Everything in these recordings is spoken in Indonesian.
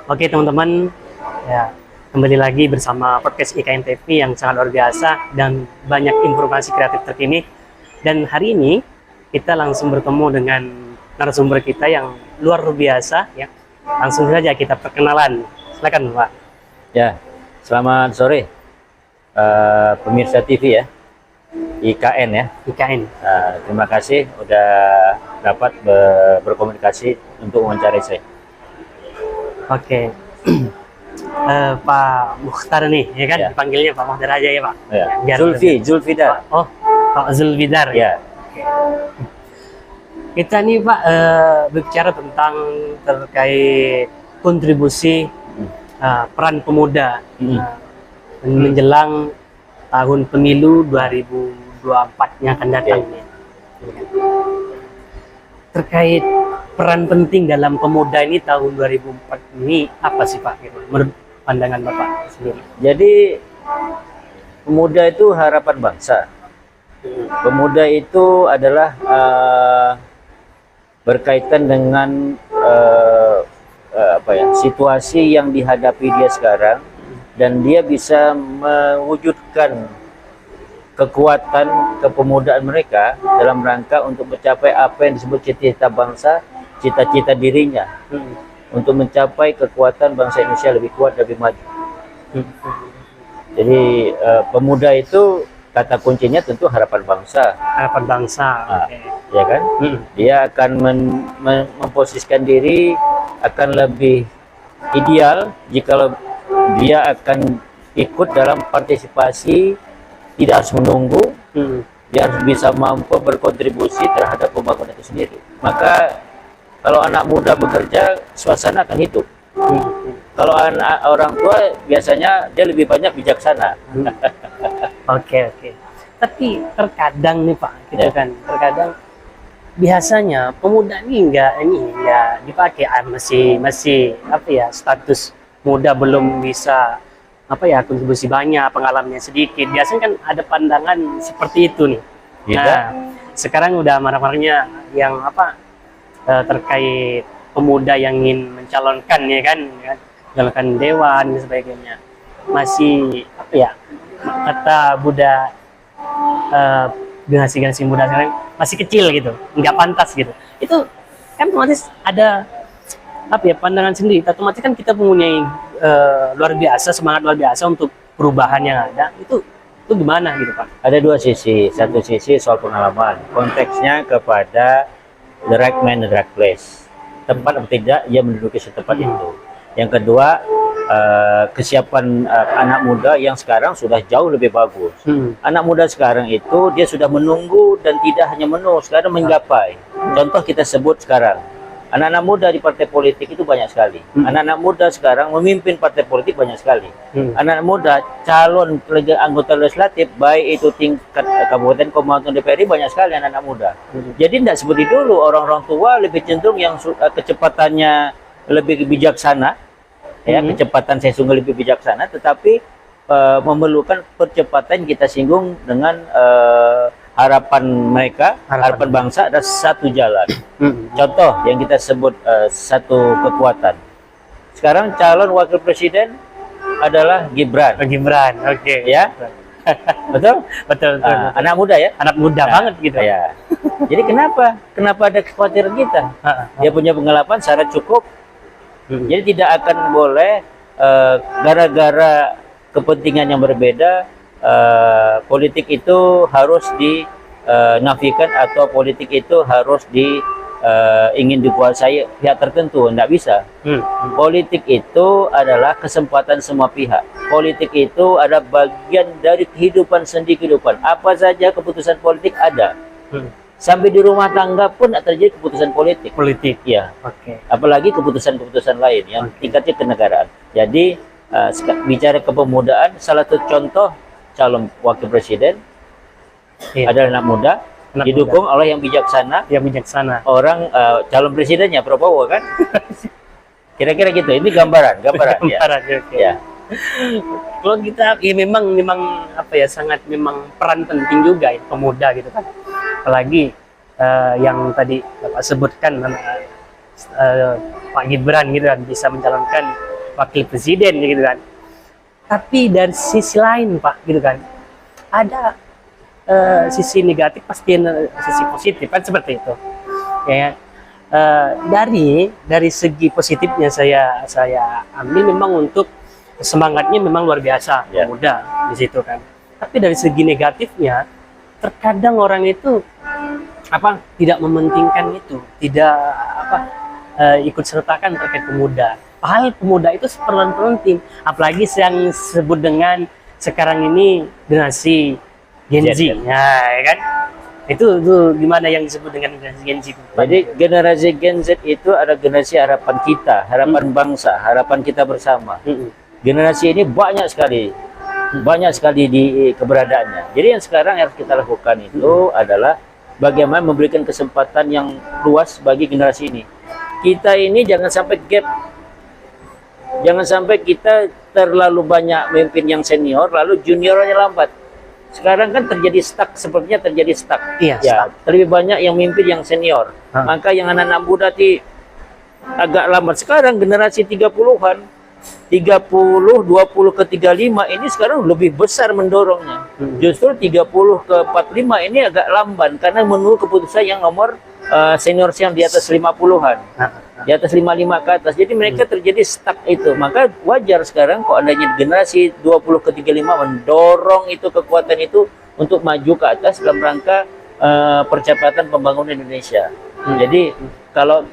Oke teman-teman, ya kembali lagi bersama podcast IKN TV yang sangat luar biasa dan banyak informasi kreatif terkini. Dan hari ini kita langsung bertemu dengan narasumber kita yang luar biasa. Ya, langsung saja kita perkenalan. Silakan Pak. Ya, selamat sore pemirsa TV ya, IKN ya. IKN. Terima kasih udah dapat berkomunikasi untuk wawancara saya. Oke. Pak Mukhtar nih, ya kan? Ya. Dipanggilnya Pak Mukhtar aja ya Pak. Ya. Biar Zulfidar. Oh, Pak Zulfidar Ya. Kita nih Pak berbicara tentang terkait kontribusi peran pemuda menjelang tahun pemilu 2024 yang akan datang. Ya. Terkait peran penting dalam pemuda ini tahun 2004 ini apa sih Pak? Menurut pandangan Bapak sendiri. Jadi pemuda itu harapan bangsa. Pemuda itu adalah berkaitan dengan situasi yang dihadapi dia sekarang, dan dia bisa mewujudkan kekuatan kepemudaan mereka dalam rangka untuk mencapai apa yang disebut cita-cita bangsa, cita-cita dirinya, untuk mencapai kekuatan bangsa Indonesia lebih kuat, lebih maju. Jadi pemuda itu kata kuncinya tentu harapan bangsa. Harapan bangsa. Ya kan? Dia akan memposisikan diri akan lebih ideal jika dia akan ikut dalam partisipasi, tidak harus menunggu, dia harus bisa mampu berkontribusi terhadap pembangunan itu sendiri. Maka kalau anak muda bekerja, suasana akan hidup. Kalau orang tua biasanya dia lebih banyak bijaksana. Oke. Tapi terkadang nih Pak, gitu kan, terkadang biasanya pemuda ini enggak dipakai masih apa ya, status muda, belum bisa kontribusi banyak, pengalamannya sedikit. Biasanya kan ada pandangan seperti itu nih. Nah, sekarang udah marah-marahnya yang terkait pemuda yang ingin mencalonkan mencalonkan dewan dan sebagainya. Masih kata Buddha, generasi muda sekarang masih kecil gitu, nggak pantas gitu. Itu kan otomatis ada pandangan sendiri. Otomatis kan kita mempunyai semangat luar biasa untuk perubahan yang ada. Itu gimana gitu Pak? Ada dua sisi. Satu sisi soal pengalaman, konteksnya kepada the right man, the right place, tempat atau tidak ia menduduki setempat itu. Yang kedua, kesiapan anak muda yang sekarang sudah jauh lebih bagus. Anak muda sekarang itu dia sudah menunggu, dan tidak hanya menunggu, sekarang menggapai. Contoh kita sebut sekarang, anak-anak muda di partai politik itu banyak sekali. Anak-anak muda sekarang memimpin partai politik banyak sekali. Anak-anak muda calon anggota legislatif, baik itu tingkat kabupaten maupun DPRD, banyak sekali anak-anak muda. Jadi tidak seperti dulu, orang-orang tua lebih cenderung yang kecepatannya lebih bijaksana, kecepatan saya sungguh lebih bijaksana, tetapi memerlukan percepatan kita singgung dengan harapan mereka, harapan bangsa ada satu jalan. Contoh yang kita sebut satu kekuatan. Sekarang calon wakil presiden adalah Gibran. Oke. Ya, betul. Anak muda ya. Anak muda banget gitu. Ya. Jadi kenapa ada kekhawatiran kita? Dia punya pengalaman secara cukup. Jadi tidak akan boleh gara-gara kepentingan yang berbeda, politik itu harus dinafikan, atau politik itu harus ingin dikuasai pihak tertentu. Tidak bisa. Politik itu adalah kesempatan semua pihak. Politik itu ada bagian dari kehidupan kehidupan. Apa saja keputusan politik ada. Sampai di rumah tangga pun terjadi keputusan politik. Ya. Apalagi keputusan-keputusan lain yang tingkatnya kenegaraan. Jadi bicara kepemudaan, salah satu contoh calon wakil presiden adalah anak muda, didukung oleh yang bijaksana. Orang calon presidennya Prabowo kan? Kira-kira gitu. Ini gambaran. Ya. Kalau kita memang sangat peran penting juga pemuda gitu kan. Apalagi yang tadi Bapak sebutkan Pak Gibran gitu kan, bisa mencalonkan wakil presiden gitu kan. Tapi dari sisi lain Pak gitu kan, ada sisi negatif pasti sisi positif kan seperti itu. Ya, dari segi positifnya saya ambil memang untuk semangatnya memang luar biasa, Ya. muda di situ kan. Tapi dari segi negatifnya, terkadang orang itu tidak mementingkan itu, tidak ikut sertakan terkait pemuda. Hal pemuda itu seperan penting, apalagi yang disebut dengan sekarang ini generasi Gen Z, ya kan? Itu gimana yang disebut dengan generasi Gen Z? Jadi generasi Gen Z itu ada generasi harapan kita, harapan bangsa, harapan kita bersama. Generasi ini banyak sekali di keberadaannya. Jadi yang sekarang harus kita lakukan itu adalah bagaimana memberikan kesempatan yang luas bagi generasi ini. Kita ini jangan sampai gap, jangan sampai kita terlalu banyak memimpin yang senior, lalu juniornya lambat. Sekarang kan terjadi stuck, sepertinya terjadi stuck. Iya, Ya, lebih banyak yang memimpin yang senior. Maka yang anak-anak muda agak lambat. Sekarang generasi 30-an, 30, 20 ke 35 ini sekarang lebih besar mendorongnya. Justru 30 ke 45 ini agak lamban karena menunggu keputusan yang nomor senior yang di atas 50-an. Di atas 55 ke atas. Jadi mereka terjadi stuck itu. Maka wajar sekarang kok adanya generasi 20 ke 35 mendorong itu kekuatan itu untuk maju ke atas dalam rangka percepatan pembangunan Indonesia. Jadi kalau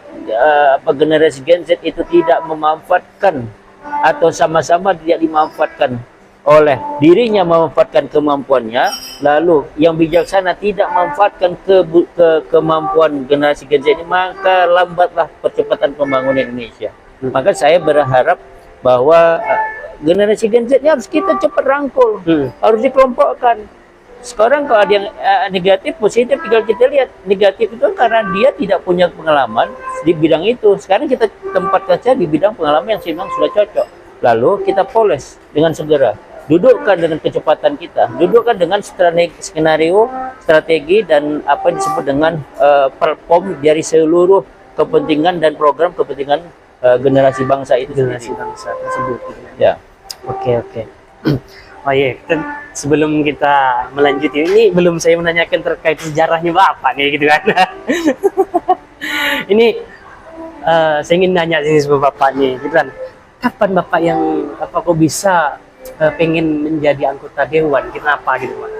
generasi Gen Z itu tidak memanfaatkan atau sama-sama tidak dimanfaatkan oleh dirinya, memanfaatkan kemampuannya, lalu yang bijaksana tidak memanfaatkan kemampuan generasi Gen Z ini, maka lambatlah percepatan pembangunan Indonesia. Maka saya berharap bahwa generasi Gen Z ini harus kita cepat rangkul, harus dikelompokkan. Sekarang kalau ada yang negatif, positif, tinggal kita lihat. Negatif itu karena dia tidak punya pengalaman di bidang itu. Sekarang kita tempatkan saja di bidang pengalaman yang memang sudah cocok. Lalu kita poles dengan segera. Dudukkan dengan kecepatan kita, dudukkan dengan strategi dan apa yang disebut dengan perform dari seluruh kepentingan dan program kepentingan generasi bangsa itu generasi sendiri. bangsa tersebut. Ya. Oke. Oh iya, sebelum kita melanjutkan ini belum saya menanyakan terkait sejarahnya Bapak nih gitu kan. Ini saya ingin nanya sini sama Bapak nih, gitu kan. Kapan Bapak yang kok bisa pengen menjadi anggota dewan? Kenapa gitu Pak?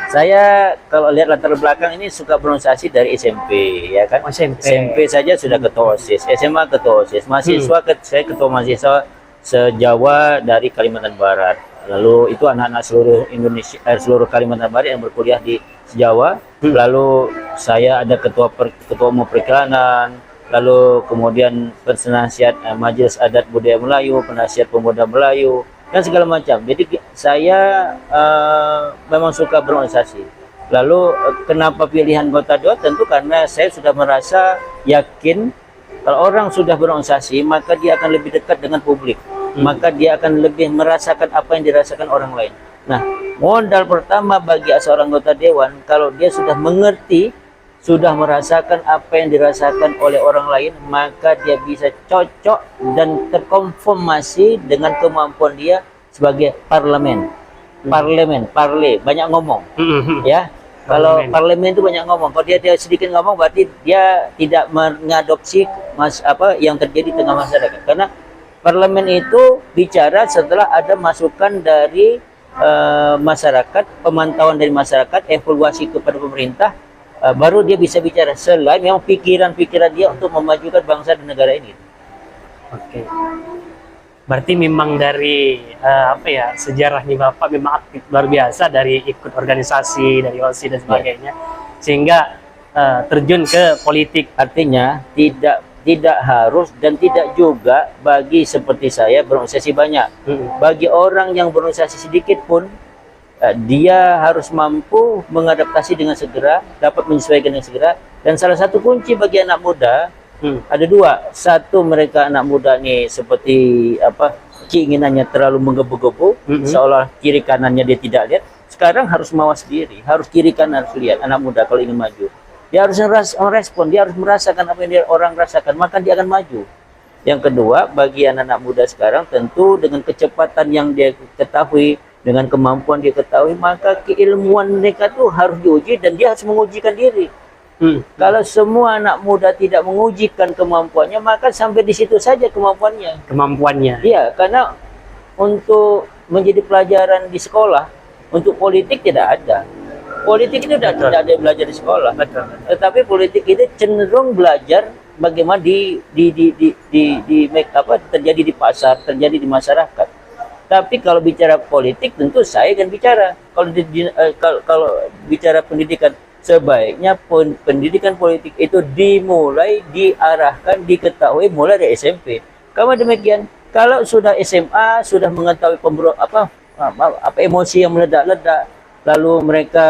Saya kalau lihat latar belakang ini suka berorganisasi dari SMP, ya kan? SMP saja sudah ketua OSIS, SMA ketua OSIS, mahasiswa saya ketua mahasiswa se-Jawa dari Kalimantan Barat. Lalu itu anak-anak seluruh Indonesia, seluruh Kalimantan Barat yang berkuliah di Jawa. Lalu saya ada ketua umum periklanan, lalu kemudian penasihat Majelis Adat Budaya Melayu, penasihat pemuda Melayu, dan segala macam. Jadi saya memang suka berorganisasi. Lalu kenapa pilihan anggota dewan? Tentu karena saya sudah merasa yakin kalau orang sudah berorganisasi maka dia akan lebih dekat dengan publik, maka dia akan lebih merasakan apa yang dirasakan orang lain. Nah, modal pertama bagi seorang anggota dewan kalau dia sudah mengerti, sudah merasakan apa yang dirasakan oleh orang lain, maka dia bisa cocok dan terkonfirmasi dengan kemampuan dia sebagai parle, banyak ngomong. Ya, kalau parlemen itu banyak ngomong. Kalau dia sedikit ngomong, berarti dia tidak mengadopsi yang terjadi di tengah masyarakat. Karena parlemen itu bicara setelah ada masukan dari masyarakat, pemantauan dari masyarakat, evaluasi kepada pemerintah. Baru dia bisa bicara selain memang pikiran-pikiran dia untuk memajukan bangsa dan negara ini. Oke. Berarti memang dari sejarahnya Bapak memang aktif luar biasa dari ikut organisasi, dari OSIS dan sebagainya. Sehingga terjun ke politik. Artinya tidak harus dan tidak juga bagi seperti saya berorganisasi banyak. Bagi orang yang berorganisasi sedikit pun dia harus mampu mengadaptasi dengan segera, dapat menyesuaikan dengan segera. Dan salah satu kunci bagi anak muda ada dua. Satu, mereka anak muda nih seperti keinginannya terlalu menggebu-gebu, seolah kiri kanannya dia tidak lihat. Sekarang harus mawas diri, harus kiri kanan harus lihat. Anak muda kalau ingin maju, dia harus merespon, dia harus merasakan apa yang orang rasakan, maka dia akan maju. Yang kedua, bagi anak-anak muda sekarang tentu dengan kecepatan yang dia ketahui, dengan kemampuan dia ketahui, maka keilmuan mereka tuh harus diuji dan dia harus mengujikan diri. Kalau semua anak muda tidak mengujikan kemampuannya, maka sampai di situ saja kemampuannya. Iya, karena untuk menjadi pelajaran di sekolah, untuk politik tidak ada. Politik itu tidak ada belajar di sekolah. Tetapi politik itu cenderung belajar bagaimana terjadi di pasar, terjadi di masyarakat. Tapi kalau bicara politik tentu saya akan bicara. Kalau bicara pendidikan, sebaiknya pendidikan politik itu dimulai, diarahkan, diketahui mulai dari SMP. Kalau demikian, kalau sudah SMA sudah mengetahui emosi yang meledak-ledak, lalu mereka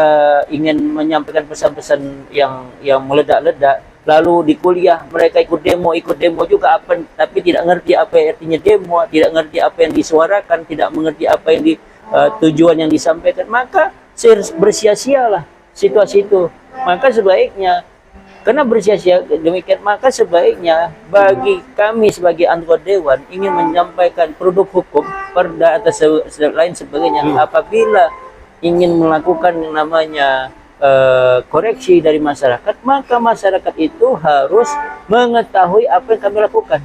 ingin menyampaikan pesan-pesan yang meledak-ledak, lalu di kuliah mereka ikut demo juga tapi tidak mengerti apa artinya demo, tidak mengerti apa yang disuarakan, tidak mengerti apa yang tujuan yang disampaikan, maka bersia-sialah situasi itu. Maka sebaiknya, karena bersia-sia demikian, maka sebaiknya bagi kami sebagai anggota dewan ingin menyampaikan produk hukum, perda atau lain sebagainya, apabila ingin melakukan yang namanya koreksi dari masyarakat, maka masyarakat itu harus mengetahui apa yang kami lakukan.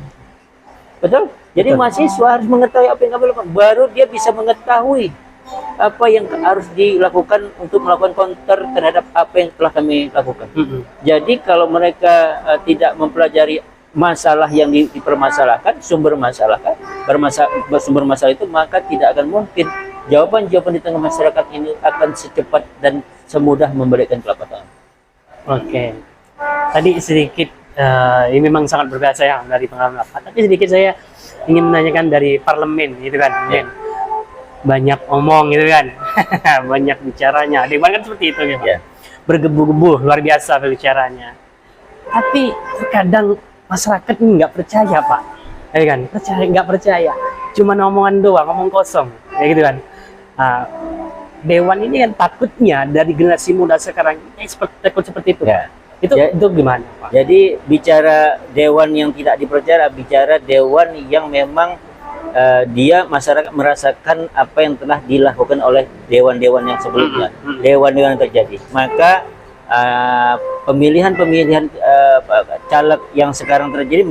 Betul? Jadi mahasiswa harus mengetahui apa yang kami lakukan, baru dia bisa mengetahui apa yang harus dilakukan untuk melakukan counter terhadap apa yang telah kami lakukan. Jadi kalau mereka tidak mempelajari masalah yang dipermasalahkan, sumber masalah itu, maka tidak akan mungkin jawaban-jawaban di tengah masyarakat ini akan secepat dan semudah membalikkan telapak tangan. Oke. Tadi sedikit ini memang sangat berbahasa ya dari pengalaman Pak. Tapi sedikit saya ingin menanyakan dari parlemen gitu kan. Banyak omong gitu kan. Banyak bicaranya. Dewan kan seperti itu gitu. Bergebu-gebu luar biasa berbicaranya. Tapi terkadang masyarakat ini nggak percaya Pak. Ya kan? Nggak percaya. Cuma omongan doang, ngomong kosong. Ya gitu kan. Dewan ini kan takutnya dari generasi muda sekarang takut seperti itu. Itu gimana Pak? Jadi bicara dewan yang tidak dipercaya, bicara dewan yang memang dia masyarakat merasakan apa yang telah dilakukan oleh dewan-dewan yang sebelumnya, dewan-dewan yang terjadi. Maka pemilihan caleg yang sekarang terjadi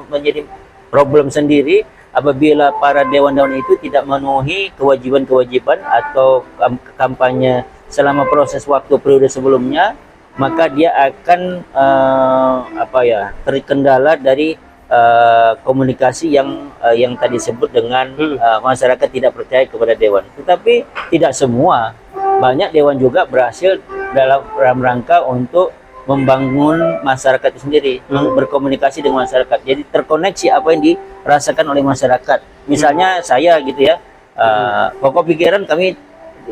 menjadi problem sendiri apabila para dewan-dewan itu tidak memenuhi kewajiban-kewajiban atau kampanye selama proses waktu periode sebelumnya, maka dia akan terkendala dari komunikasi yang tadi disebut dengan masyarakat tidak percaya kepada dewan. Tetapi tidak semua, banyak dewan juga berhasil dalam rangka untuk membangun masyarakat itu sendiri, berkomunikasi dengan masyarakat. Jadi terkoneksi apa yang dirasakan oleh masyarakat. Misalnya saya gitu ya, pokok pikiran kami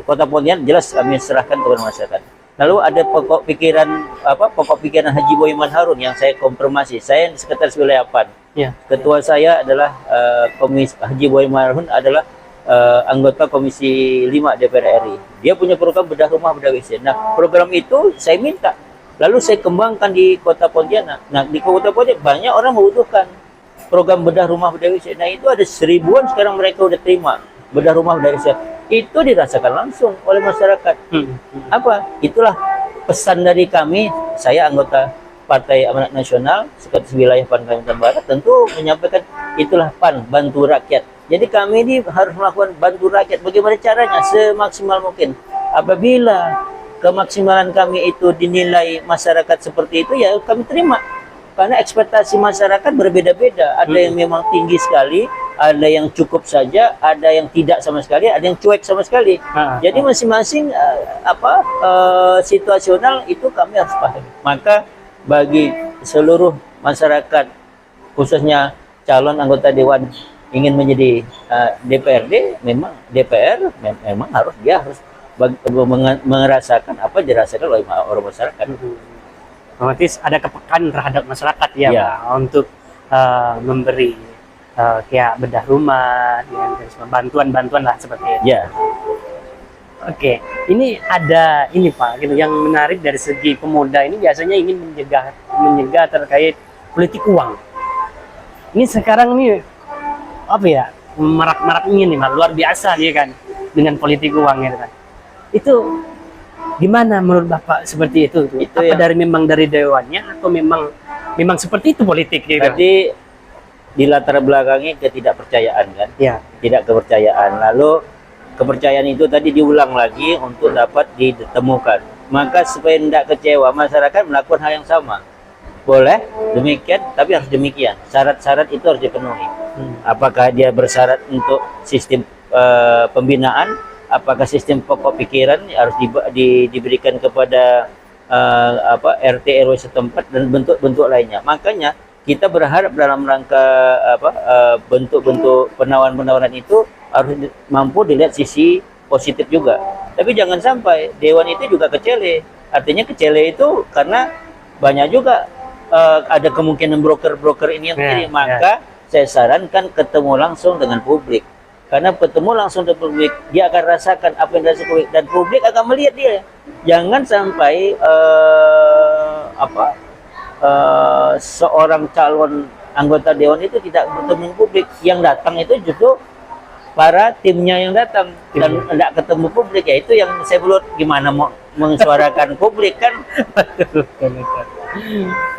Kota Pontianak jelas kami serahkan kepada masyarakat. Lalu ada pokok pikiran Haji Boyman Harun yang saya konfirmasi. Saya sekretaris wilayah PAN. Ketua saya adalah Haji Boyman Harun adalah anggota Komisi 5 DPR RI. Dia punya program bedah rumah, bedah WC. Nah, program itu saya minta. Lalu saya kembangkan di Kota Pontianak. Nah, di Kota Pontianak banyak orang membutuhkan program bedah rumah, bedah WC. Nah, itu ada 1000-an sekarang mereka udah terima bedah rumah, bedah WC. Itu dirasakan langsung oleh masyarakat. Apa? Itulah pesan dari kami. Saya anggota Partai Amanat Nasional, Sekretaris Wilayah PAN Kalimantan Barat, tentu menyampaikan itulah PAN, bantu rakyat. Jadi kami ini harus melakukan bantu rakyat. Bagaimana caranya? Semaksimal mungkin. Apabila kemaksimalan kami itu dinilai masyarakat seperti itu, ya kami terima. Karena ekspektasi masyarakat berbeda-beda. Ada yang memang tinggi sekali, ada yang cukup saja, ada yang tidak sama sekali, ada yang cuek sama sekali. Jadi masing-masing situasional itu kami harus pahami. Maka bagi seluruh masyarakat, khususnya calon anggota dewan ingin menjadi DPRD, memang DPR memang harus merasakan apa dirasakan oleh orang masyarakat. Otomatis ada kepekaan terhadap masyarakat untuk memberi kayak bedah rumah, bantuan-bantuan lah seperti itu. Oke, ini ada Pak, gitu yang menarik dari segi pemuda ini biasanya ingin mencegah terkait politik uang. Ini sekarang nih apa ya, marak-maraknya nih Pak, luar biasa dia kan dengan politik uang gitu kan. Itu gimana menurut Bapak seperti itu tuh? Itu Apa yang- memang dari dewannya atau memang seperti itu politik gitu? Tadi di latar belakangnya ketidakpercayaan kan, Ya. tidak kepercayaan. Lalu kepercayaan itu tadi diulang lagi untuk dapat ditemukan. Maka supaya tidak kecewa, masyarakat melakukan hal yang sama. Boleh demikian, tapi harus demikian. Syarat-syarat itu harus dipenuhi. Apakah dia bersyarat untuk sistem pembinaan? Apakah sistem pokok pikiran harus diberikan kepada RT RW setempat dan bentuk-bentuk lainnya. Makanya kita berharap dalam rangka bentuk-bentuk penawaran-penawaran itu harus mampu dilihat sisi positif juga. Tapi jangan sampai dewan itu juga kecele. Artinya kecele itu karena banyak juga ada kemungkinan broker-broker ini yang kiri. Maka saya sarankan ketemu langsung dengan publik. Karena ketemu langsung dengan publik, dia akan rasakan apa yang dirasakan publik dan publik akan melihat dia. Jangan sampai seorang calon anggota dewan itu tidak bertemu dengan publik. Yang datang itu justru para timnya yang datang dan tidak ketemu publik. Ya itu yang saya belum gimana mau mensuarakan publik kan.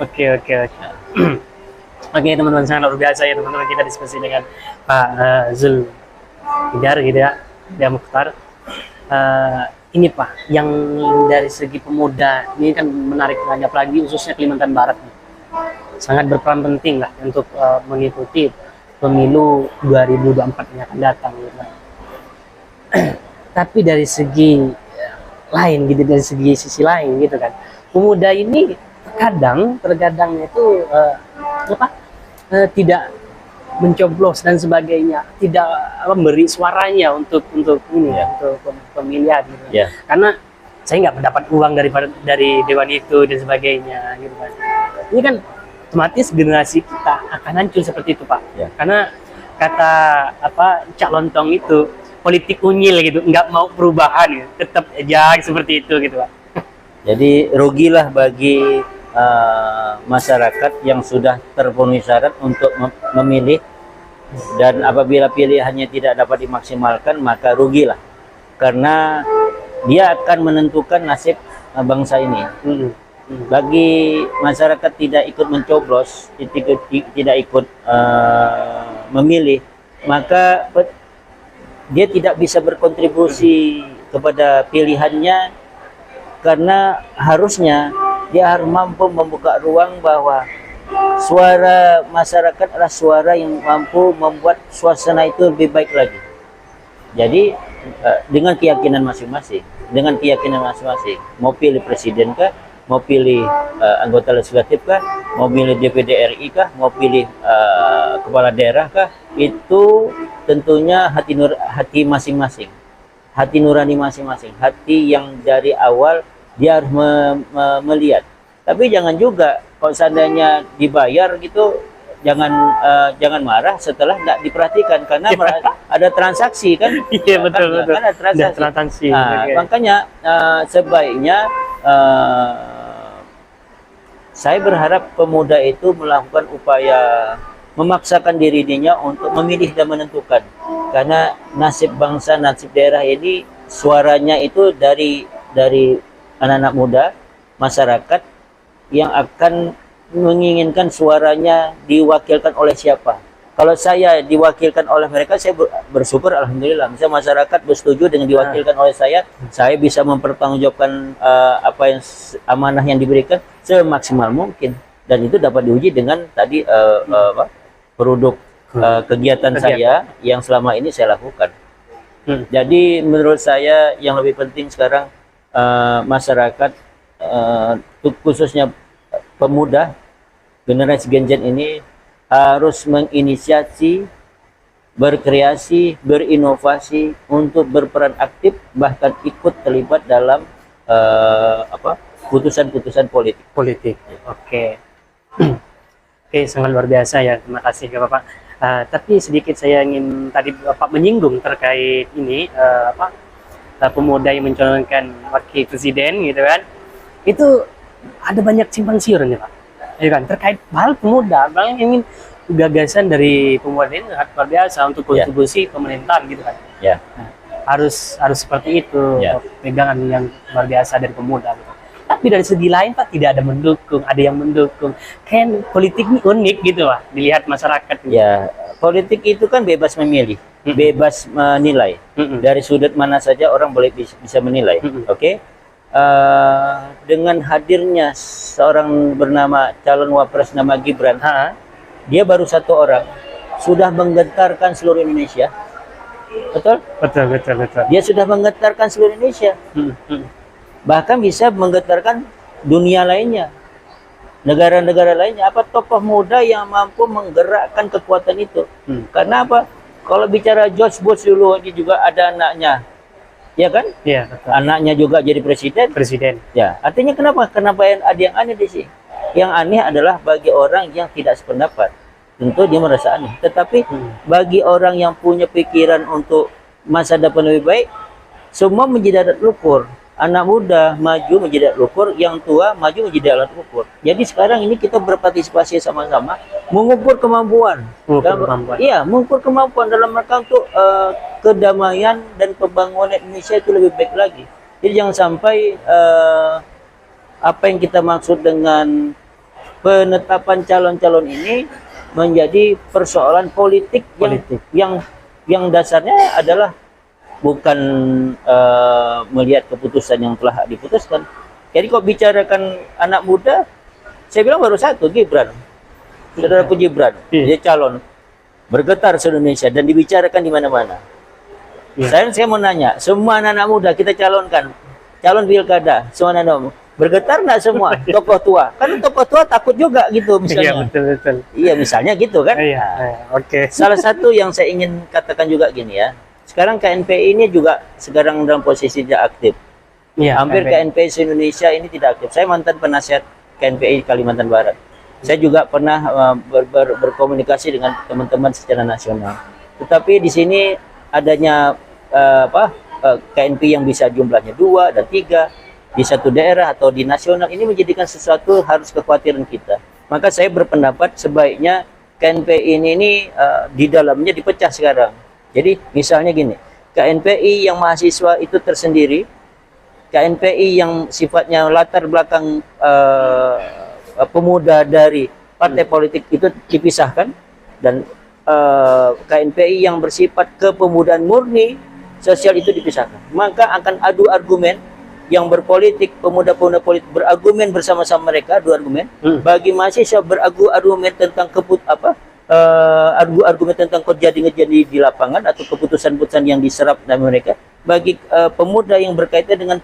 Oke. Oke teman-teman, sangat luar biasa ya teman-teman, kita diskusi dengan Pak Zul Hidar gitu ya, dia Mukhtar. Ini Pak, yang dari segi pemuda ini kan menarik banyak lagi, khususnya Kalimantan Barat nih. Sangat berperan penting lah untuk mengikuti pemilu 2024 yang akan datang gitu. Tapi dari segi lain gitu, dari segi sisi lain gitu kan, pemuda ini terkadang itu tidak mencoblos dan sebagainya, tidak memberi suaranya untuk ini untuk pemilihan gitu. Karena saya nggak mendapat uang dari dewan itu dan sebagainya gitu kan. Ini kan otomatis generasi kita akan hancur seperti itu Pak. Karena kata Cak Lontong itu politik unyil gitu, nggak mau perubahan gitu. Tetap aja seperti itu gitu Pak. Jadi rugilah bagi masyarakat yang sudah terpenuhi syarat untuk memilih, dan apabila pilihannya tidak dapat dimaksimalkan maka rugilah, karena dia akan menentukan nasib bangsa ini. Bagi masyarakat tidak ikut mencoblos, tidak ikut memilih, maka dia tidak bisa berkontribusi kepada pilihannya, karena harusnya dia harus mampu membuka ruang bahwa suara masyarakat adalah suara yang mampu membuat suasana itu lebih baik lagi. Jadi dengan keyakinan masing-masing, mau pilih presiden kah, mau pilih anggota legislatif kah, mau pilih DPD RI kah, mau pilih kepala daerah kah, itu tentunya hati masing-masing, hati nurani masing-masing, hati yang dari awal dia harus melihat. Tapi jangan juga kalau seandainya dibayar gitu, jangan marah setelah nggak diperhatikan, karena ada transaksi kan. Iya betul. Kan ada transaksi. Makanya sebaiknya saya berharap pemuda itu melakukan upaya memaksakan dirinya untuk memilih dan menentukan, karena nasib bangsa, nasib daerah ini suaranya itu dari anak-anak muda, masyarakat yang akan menginginkan suaranya diwakilkan oleh siapa. Kalau saya diwakilkan oleh mereka, saya bersyukur, alhamdulillah. Misalnya masyarakat bersetuju dengan diwakilkan oleh saya bisa mempertanggungjawabkan amanah yang diberikan semaksimal mungkin, dan itu dapat diuji dengan tadi produk kegiatan saya yang selama ini saya lakukan. Jadi menurut saya yang lebih penting sekarang masyarakat, khususnya pemuda generasi Gen Z ini harus menginisiasi, berkreasi, berinovasi untuk berperan aktif, bahkan ikut terlibat dalam putusan-putusan politik. Oke. Oke, sangat luar biasa ya, terima kasih ke Bapak. Tapi sedikit saya ingin tadi Bapak menyinggung terkait ini pemuda yang mencalonkan wakil presiden gitu kan, itu ada banyak simpang siur nih Pak, ya kan, terkait hal pemuda, bang ingin gagasan dari pemuda ini sangat luar biasa untuk Ya. kontribusi pemerintahan gitu kan. Ya. Nah, harus seperti itu, Ya. pegangan yang luar biasa dari pemuda gitu. Tapi dari segi lain Pak tidak ada mendukung, ada yang mendukung. Kan politik ini unik gitu Pak, dilihat masyarakat. Ya, politik itu kan bebas memilih, bebas menilai. Mm-mm. Dari sudut mana saja orang boleh bisa menilai. Mm-mm. Oke. Dengan hadirnya seorang bernama calon wapres nama Gibran, Ha? dia baru satu orang sudah menggetarkan seluruh Indonesia. Betul? Betul, betul, betul. Dia sudah menggetarkan seluruh Indonesia. Mm-mm. Bahkan bisa menggetarkan dunia lainnya. Negara-negara lainnya. Apa tokoh muda yang mampu menggerakkan kekuatan itu? Karena apa? Kalau bicara George Bush dulu, dia juga ada anaknya. Ya kan? Iya, betul. Anaknya juga jadi presiden. Presiden. Ya, artinya kenapa? Kenapa ada yang aneh di sini? Yang aneh adalah bagi orang yang tidak sependapat. Tentu dia merasa aneh. Tetapi bagi orang yang punya pikiran untuk masa depan lebih baik, semua menjadi alat ukur. Anak muda maju menjadi alat ukur, yang tua maju menjadi alat ukur. Jadi sekarang ini kita berpartisipasi sama-sama mengukur kemampuan. Iya, mengukur kemampuan dalam rangka untuk kedamaian dan pembangunan Indonesia itu lebih baik lagi. Jadi jangan sampai apa yang kita maksud dengan penetapan calon-calon ini menjadi persoalan politik, yang dasarnya adalah bukan melihat keputusan yang telah diputuskan. Jadi kalau bicarakan anak muda, saya bilang baru satu, Gibran. Saudaraku Gibran, dia calon bergetar seluruh Indonesia dan dibicarakan di mana-mana. Saya mau nanya, semua anak muda kita calonkan, calon pilkada, semua anak bergetar nggak semua? Tokoh tua, kan tokoh tua takut juga gitu misalnya. Iya, betul, betul. Iya, misalnya gitu kan. Iya, oke. Salah satu yang saya ingin katakan juga gini ya, sekarang KNPI ini juga sekarang dalam posisi tidak aktif. Iya, Hampir KNPI se-Indonesia ini tidak aktif. Saya mantan penasihat KNPI Kalimantan Barat. Saya juga pernah berkomunikasi dengan teman-teman secara nasional. Tetapi di sini adanya KNPI yang bisa jumlahnya 2 dan 3 di satu daerah atau di nasional, ini menjadikan sesuatu harus kekhawatiran kita. Maka saya berpendapat sebaiknya KNPI ini di dalamnya dipecah sekarang. Jadi misalnya gini, KNPI yang mahasiswa itu tersendiri, KNPI yang sifatnya latar belakang pemuda dari partai politik itu dipisahkan, dan KNPI yang bersifat kepemudaan murni sosial itu dipisahkan. Maka akan adu argumen yang berpolitik, pemuda-pemuda politik berargumen bersama-sama mereka, adu argumen. Bagi mahasiswa argumen tentang argumen tentang kejadian-kejadian di lapangan atau keputusan-keputusan yang diserap dari mereka. Bagi pemuda yang berkaitan dengan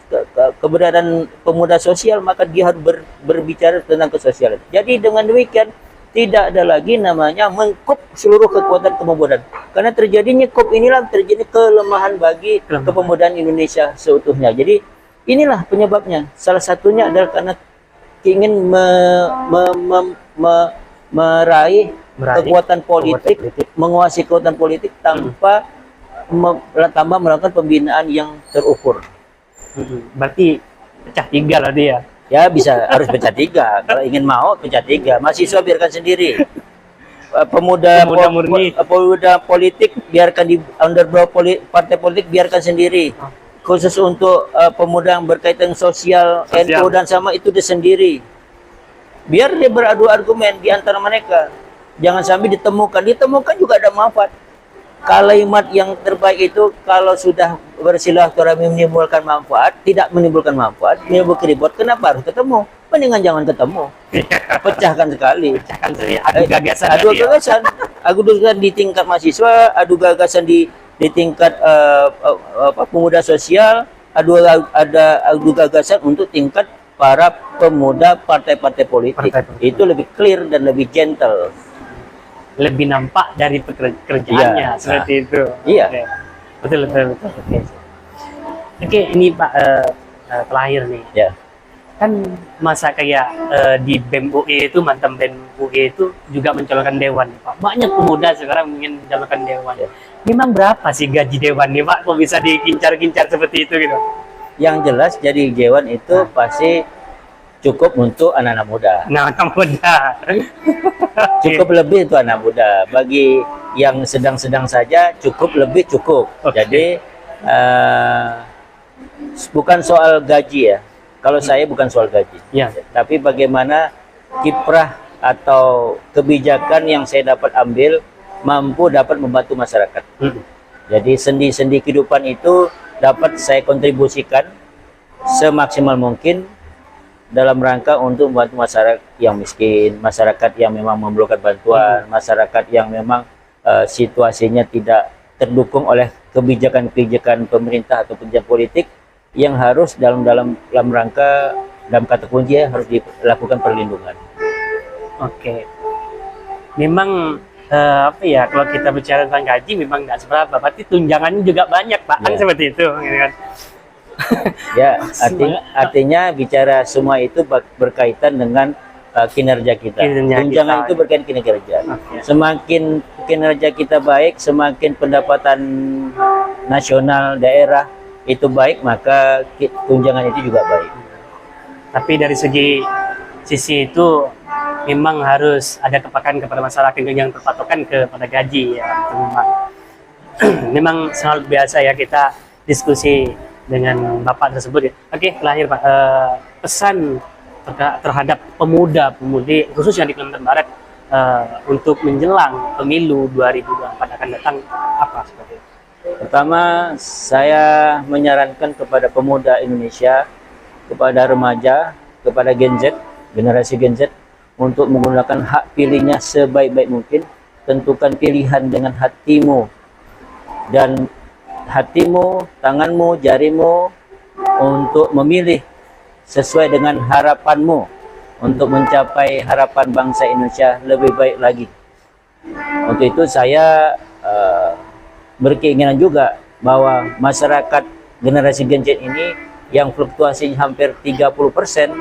keberadaan pemuda sosial, maka dia harus berbicara tentang kesosialan. Jadi dengan demikian tidak ada lagi namanya mengkup seluruh kekuatan kepemudaan. Karena terjadinya kup inilah terjadi kelemahan bagi kepemudaan Indonesia seutuhnya. Jadi inilah penyebabnya. Salah satunya adalah karena ingin meraih kekuatan politik, menguasai kekuatan politik tanpa melakukan pembinaan yang terukur. Berarti pecah 3 lah dia. Ya bisa, harus pecah 3. Kalau ingin mau pecah 3. Mahasiswa biarkan sendiri. Pemuda politik biarkan di underbrow partai politik biarkan sendiri. Khusus untuk pemuda yang berkaitan sosial, NU dan sama itu dia sendiri. Biar dia beradu argumen di antara mereka. Jangan sampai ditemukan juga ada manfaat. Kalimat yang terbaik itu kalau sudah bersilaturahmi menimbulkan manfaat, tidak menimbulkan manfaat, menimbulkan ribut, kenapa harus ketemu? Mendingan jangan ketemu. Pecahkan sekali. Adu gagasan. Adu gagasan di tingkat mahasiswa, adu gagasan di tingkat pemuda sosial, adu gagasan untuk tingkat para pemuda partai-partai politik. Itu lebih clear dan lebih gentle. Lebih nampak dari pekerjaannya seperti itu. Iya. Okay. Betul. Oke, ini Pak terakhir nih. Ya. Kan masa kayak di BEM UI itu, mantan BEM UI itu juga mencalonkan dewan, Pak. Banyak pemuda sekarang ingin mencalonkan dewan. Memang berapa sih gaji dewan nih, Pak? Kok bisa dikincar-kincar seperti itu gitu? Yang jelas jadi dewan itu pasti cukup untuk anak-anak muda. Nah, anak muda. Cukup lebih untuk anak muda. Bagi yang sedang-sedang saja cukup lebih cukup. Oke. Jadi bukan soal gaji ya. Kalau saya bukan soal gaji. Ya. Tapi bagaimana kiprah atau kebijakan yang saya dapat ambil mampu dapat membantu masyarakat. Jadi sendi-sendi kehidupan itu dapat saya kontribusikan semaksimal mungkin dalam rangka untuk membantu masyarakat yang miskin, masyarakat yang memang memerlukan bantuan, masyarakat yang memang situasinya tidak terdukung oleh kebijakan-kebijakan pemerintah atau kebijakan politik yang harus dalam rangka, dalam kata kunci ya, harus dilakukan perlindungan. Oke. Memang apa ya, kalau kita bicara tentang gaji memang nggak seberapa, berarti tunjangannya juga banyak Pak, kan Ya. seperti itu gitu kan. Ya, artinya bicara semua itu berkaitan dengan kinerja kita. Kinerja Tunjangan kita. itu berkaitan kinerja. Oke. Semakin kinerja kita baik, semakin pendapatan nasional daerah itu baik, maka tunjangan itu juga baik. Tapi dari sisi itu memang harus ada kepekaan kepada masyarakat yang terpatokan kepada gaji ya. Itu memang sangat biasa ya kita diskusi dengan Bapak tersebut ya. Oke, terakhir Pak, pesan terhadap pemuda-pemudi khususnya di Kalimantan Barat untuk menjelang pemilu 2024 akan datang apa seperti itu? Pertama, saya menyarankan kepada pemuda Indonesia, kepada remaja, kepada Gen Z, generasi Gen Z, untuk menggunakan hak pilihnya sebaik-baik mungkin. Tentukan pilihan dengan hatimu, dan hatimu, tanganmu, jarimu untuk memilih sesuai dengan harapanmu untuk mencapai harapan bangsa Indonesia lebih baik lagi. Untuk itu saya berkeinginan juga bahwa masyarakat generasi Gen Z ini yang fluktuasinya hampir 30%,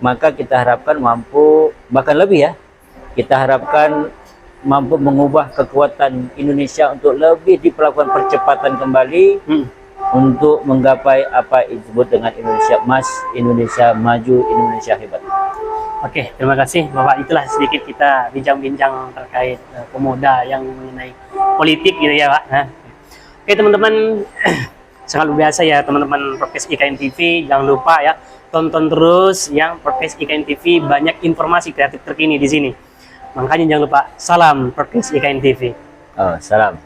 maka kita harapkan mampu, bahkan lebih ya, kita harapkan mampu mengubah kekuatan Indonesia untuk lebih diperlakukan percepatan kembali untuk menggapai apa yang disebut dengan Indonesia Emas, Indonesia Maju, Indonesia Hebat. Oke, terima kasih Bapak. Itulah sedikit kita bincang-bincang terkait pemuda yang mengenai politik gitu ya Pak. Nah. Oke teman-teman, sangat luar biasa ya teman-teman podcast IKN TV. Jangan lupa ya, tonton terus yang podcast IKN TV, banyak informasi kreatif terkini di sini. Makanya jangan lupa, salam podcast IKN TV. Oh, salam.